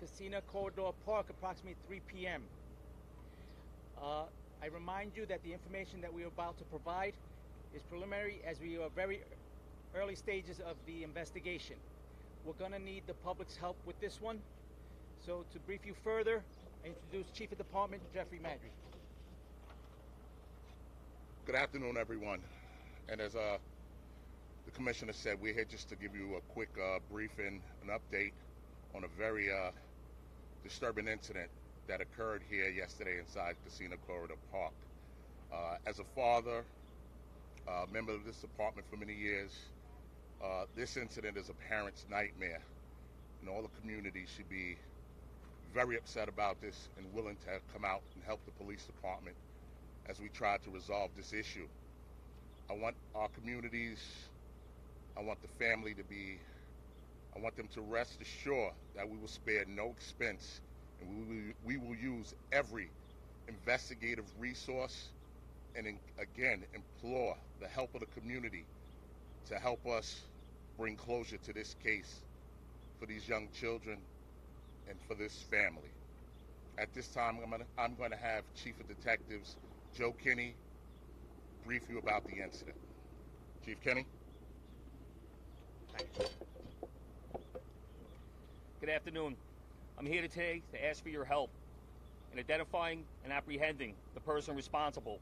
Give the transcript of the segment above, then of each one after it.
Casino Corridor Park approximately 3 p.m. I remind you that the information that we are about to provide is preliminary, as we are very early stages of the investigation. We're going to need the public's help with this one. So to brief you further, I introduce Chief of Department Jeffrey Maddrey. Good afternoon, everyone. And as the Commissioner said, we're here just to give you a quick briefing, an update on a very disturbing incident that occurred here yesterday inside Casino Corridor Park. As a father, member of this department for many years, this incident is a parent's nightmare, and all the community should be very upset about this and willing to come out and help the police department as we try to resolve this issue. I want our communities, I want the family I want them to rest assured that we will spare no expense, and we will use every investigative resource and again implore the help of the community to help us bring closure to this case for these young children and for this family. At this time, I'm going to have Chief of Detectives Joe Kinney brief you about the incident. Chief Kinney. Thank you. Good afternoon. I'm here today to ask for your help in identifying and apprehending the person responsible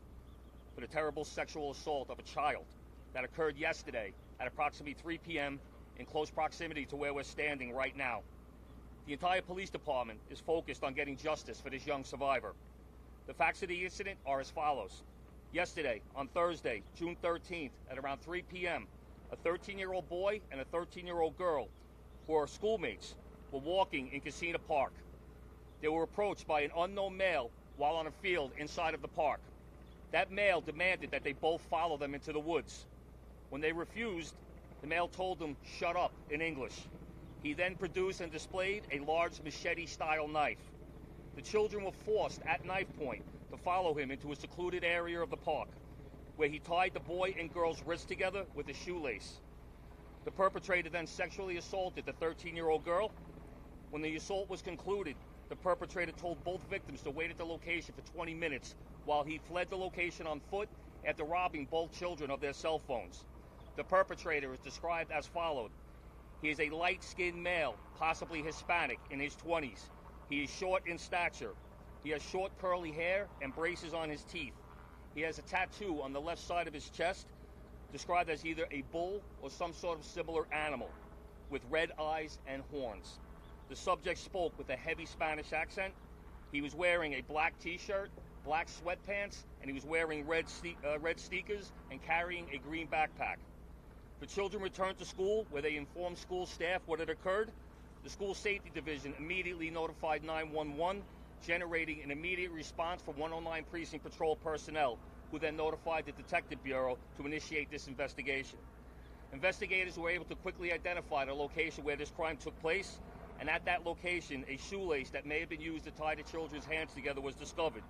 for the terrible sexual assault of a child that occurred yesterday at approximately 3 p.m. in close proximity to where we're standing right now. The entire police department is focused on getting justice for this young survivor. The facts of the incident are as follows. Yesterday, on Thursday, June 13th, at around 3 p.m., a 13-year-old boy and a 13-year-old girl, who are schoolmates, were walking in Casino Park. They were approached by an unknown male while on a field inside of the park. That male demanded that they both follow them into the woods. When they refused, the male told them, "Shut up," in English. He then produced and displayed a large machete-style knife. The children were forced at knife point to follow him into a secluded area of the park, where he tied the boy and girl's wrists together with a shoelace. The perpetrator then sexually assaulted the 13-year-old girl. When the assault was concluded, the perpetrator told both victims to wait at the location for 20 minutes while he fled the location on foot after robbing both children of their cell phones. The perpetrator is described as followed. He is a light-skinned male, possibly Hispanic, in his 20s. He is short in stature. He has short curly hair and braces on his teeth. He has a tattoo on the left side of his chest, described as either a bull or some sort of similar animal, with red eyes and horns. The subject spoke with a heavy Spanish accent. He was wearing a black t-shirt, black sweatpants, and he was wearing red sneakers and carrying a green backpack. The children returned to school, where they informed school staff what had occurred. The school safety division immediately notified 911, generating an immediate response from 109 Precinct Patrol personnel, who then notified the Detective Bureau to initiate this investigation. Investigators were able to quickly identify the location where this crime took place, and at that location, a shoelace that may have been used to tie the children's hands together was discovered.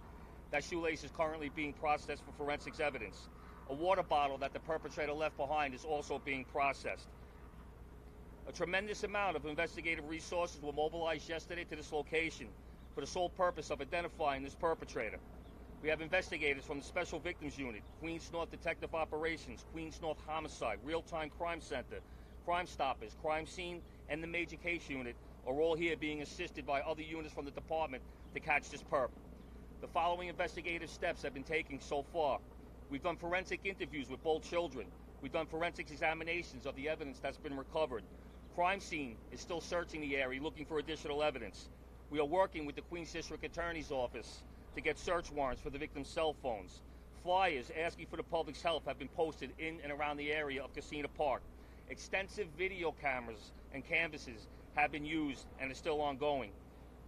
That shoelace is currently being processed for forensics evidence. A water bottle that the perpetrator left behind is also being processed. A tremendous amount of investigative resources were mobilized yesterday to this location for the sole purpose of identifying this perpetrator. We have investigators from the Special Victims Unit, Queens North Detective Operations, Queens North Homicide, Real-Time Crime Center, Crime Stoppers, Crime Scene, and the Major Case Unit are all here being assisted by other units from the department to catch this perp. The following investigative steps have been taken so far. We've done forensic interviews with both children. We've done forensic examinations of the evidence that's been recovered. Crime Scene is still searching the area, looking for additional evidence. We are working with the Queens District Attorney's Office to get search warrants for the victim's cell phones. Flyers asking for the public's help have been posted in and around the area of Casino Park. Extensive video cameras and canvases have been used and are still ongoing.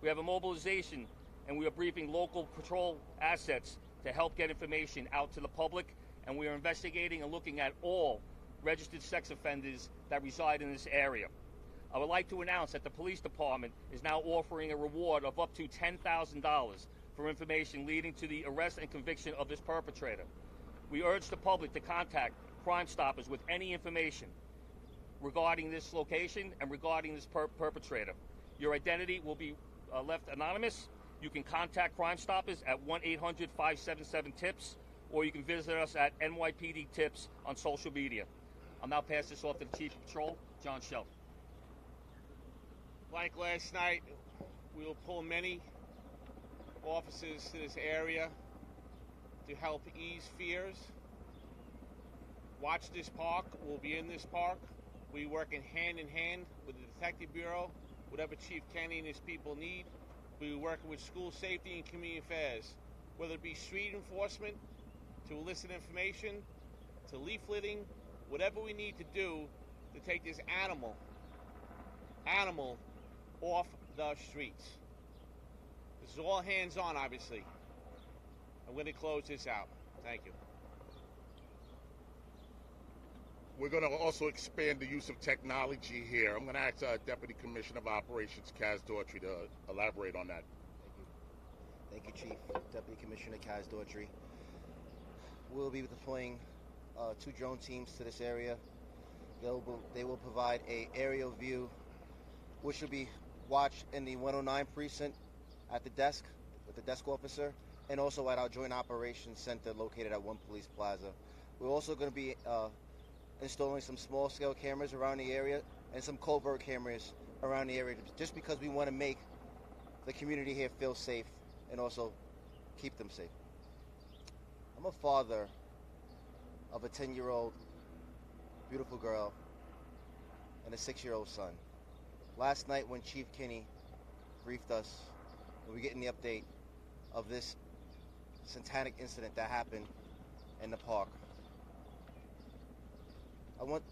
We have a mobilization, and we are briefing local patrol assets to help get information out to the public, and we are investigating and looking at all registered sex offenders that reside in this area. I would like to announce that the police department is now offering a reward of up to $10,000 for information leading to the arrest and conviction of this perpetrator. We urge the public to contact Crime Stoppers with any information regarding this location and regarding this perpetrator. Your identity will be left anonymous, you can contact Crime Stoppers at 1-800-577-TIPS, or you can visit us at NYPD Tips on social media. I'll now pass this off to the Chief of Patrol, John Shelton. Like last night, we will pull many officers to this area to help ease fears. Watch this park. We'll be in this park. We working hand in hand with the Detective Bureau, whatever Chief Kenny and his people need. We working with school safety and community affairs, whether it be street enforcement, to elicit information, to leafleting, whatever we need to do to take this animal off the streets. This is all hands on, obviously. I'm going to close this out. Thank you. We're going to also expand the use of technology here. I'm going to ask Deputy Commissioner of Operations Kaz Daughtry to elaborate on that. Thank you, Chief. Deputy Commissioner Kaz Daughtry. We'll be deploying 2 drone teams to this area. They will provide an aerial view, which will be watched in the 109 precinct at the desk with the desk officer, and also at our Joint Operations Center located at One Police Plaza. We're also going to be installing some small-scale cameras around the area and some covert cameras around the area, just because we want to make the community here feel safe and also keep them safe. I'm a father of a 10-year-old beautiful girl and a 6-year-old son. Last night when Chief Kinney briefed us, we were getting the update of this satanic incident that happened in the park. I want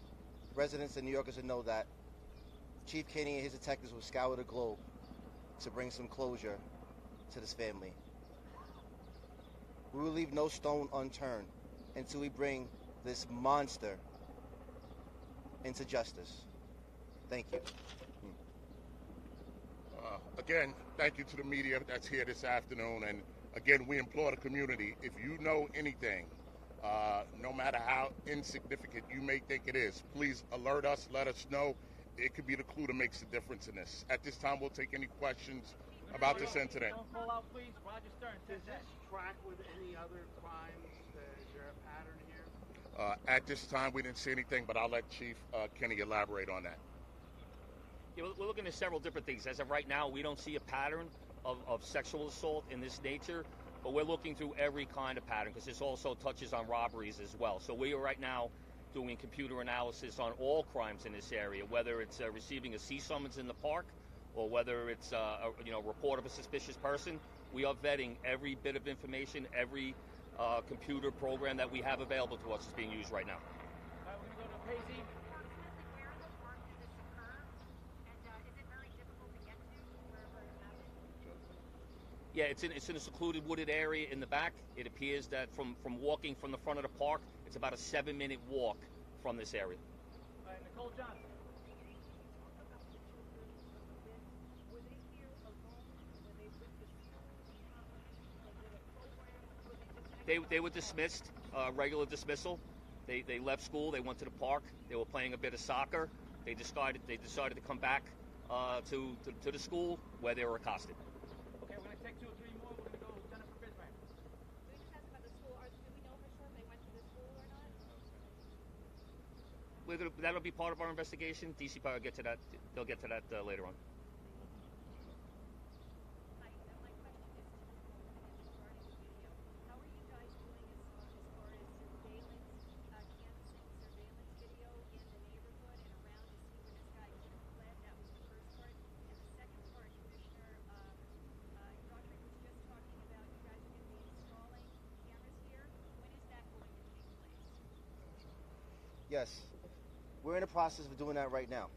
residents and New Yorkers to know that Chief Kinney and his detectives will scour the globe to bring some closure to this family. We will leave no stone unturned until we bring this monster into justice. Thank you. Again, thank you to the media that's here this afternoon. And again, we implore the community, if you know anything, no matter how insignificant you may think it is, please alert us, let us know. It could be the clue that makes the difference in this. At this time, we'll take any questions about this incident. Don't call out, please. Roger Stern. Does this track with any other crimes? Is there a pattern here? At this time, we didn't see anything, but I'll let Chief Kenny elaborate on that. Yeah, we're looking at several different things. As of right now, we don't see a pattern of sexual assault in this nature, but we're looking through every kind of pattern because this also touches on robberies as well. So we are right now doing computer analysis on all crimes in this area, whether it's receiving a C summons in the park or whether it's a report of a suspicious person. We are vetting every bit of information, every computer program that we have available to us is being used right now. All right, we're going to go to Paisley. Yeah, it's in a secluded wooded area in the back. It appears that from walking from the front of the park, it's about a 7-minute walk from this area. All right, Nicole Johnson. They were dismissed, regular dismissal. They left school. They went to the park. They were playing a bit of soccer. They decided to come back to the school where they were accosted. Okay, we're going to take 2 or 3 more. We're going to go with Jennifer Bismarck. We just asked about the school. Do we know for sure if they went to the school or not? That'll be part of our investigation. DC will get to that. They'll get to that later on. My question is regarding the video. How are you guys doing as far as surveillance, canvassing surveillance video in the neighborhood and around to see where this guy could have fled? That was the first part. And the second part, Commissioner Daughtry was just talking about you guys are going to be installing cameras here. When is that going to take place? Yes, we're in the process of doing that right now.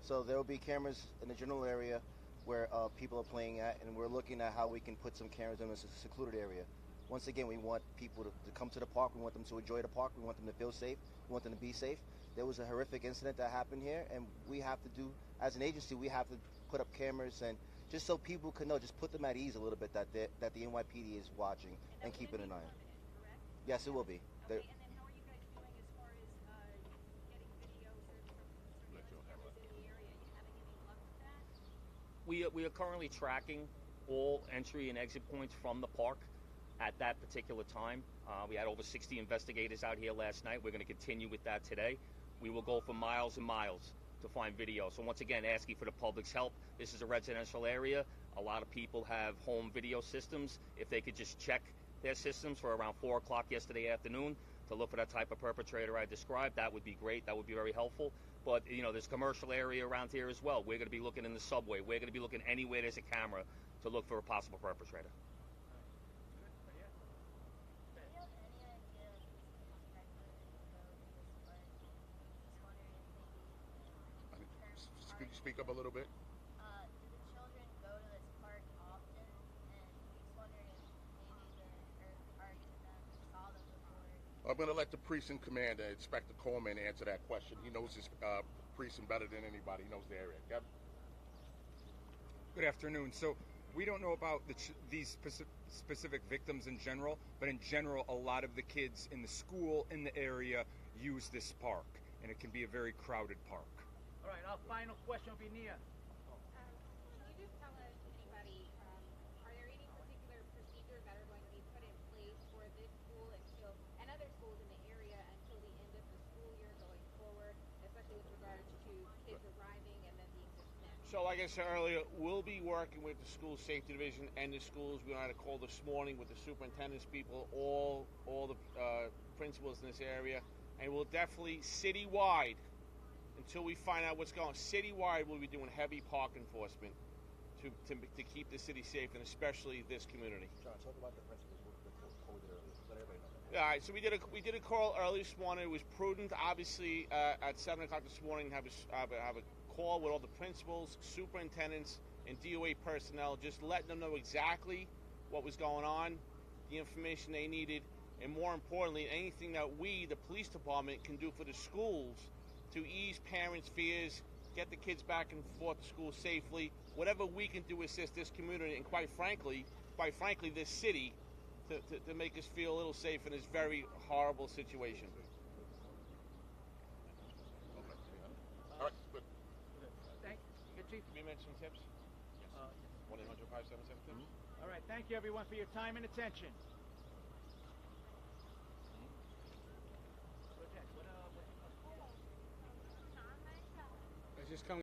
So there will be cameras in the general area where people are playing at, and we're looking at how we can put some cameras in a secluded area. Once again, we want people to come to the park. We want them to enjoy the park. We want them to feel safe. We want them to be safe. There was a horrific incident that happened here, and we have to do, as an agency, we have to put up cameras and just so people can know, just put them at ease a little bit that the NYPD is watching and keeping an eye on. Yes, it will be. Okay, and then how are you guys doing as far as getting videos from surveillance cameras in the area? Are you having any luck with that? We are currently tracking all entry and exit points from the park at that particular time. We had over 60 investigators out here last night. We're going to continue with that today. We will go for miles and miles to find video. So once again, asking for the public's help. This is a residential area. A lot of people have home video systems. If they could just check their systems for around 4 o'clock yesterday afternoon to look for that type of perpetrator I described, that would be great. That would be very helpful. But, you know, there's commercial area around here as well. We're going to be looking in the subway. We're going to be looking anywhere there's a camera to look for a possible perpetrator. Speak up a little bit. Do the children go to this park often? And he's wondering if maybe the park saw them before. I'm going to let the precinct commander, Inspector Coleman, answer that question. He knows this precinct better than anybody. He knows the area. Yep. Good afternoon. So we don't know about these specific victims in general, but in general, a lot of the kids in the school in the area use this park, and it can be a very crowded park. All right, our final question will be Nia. Can you just tell us, anybody, are there any particular procedures that are going to be put in place for this school and other schools in the area until the end of the school year going forward, especially with regards to kids arriving and then being dismissed? So like I said earlier, we'll be working with the school safety division and the schools. We had a call this morning with the superintendent's people, all the principals in this area, and we'll definitely citywide, until we find out what's going on, citywide we'll be doing heavy park enforcement to keep the city safe, and especially this community. John, talk about the principals we did earlier. Let everybody know that. All right, so we did a call early this morning. It was prudent, obviously, at 7 o'clock this morning, have a call with all the principals, superintendents, and DOA personnel, just letting them know exactly what was going on, the information they needed, and more importantly, anything that we, the police department, can do for the schools to ease parents' fears, get the kids back and forth to school safely, whatever we can do to assist this community, and quite frankly, this city, to make us feel a little safe in this very horrible situation. All right, good. Thank you, Chief. Can we mention tips? Yes. 1-800-577-TIPS. All right, thank you everyone for your time and attention. Just come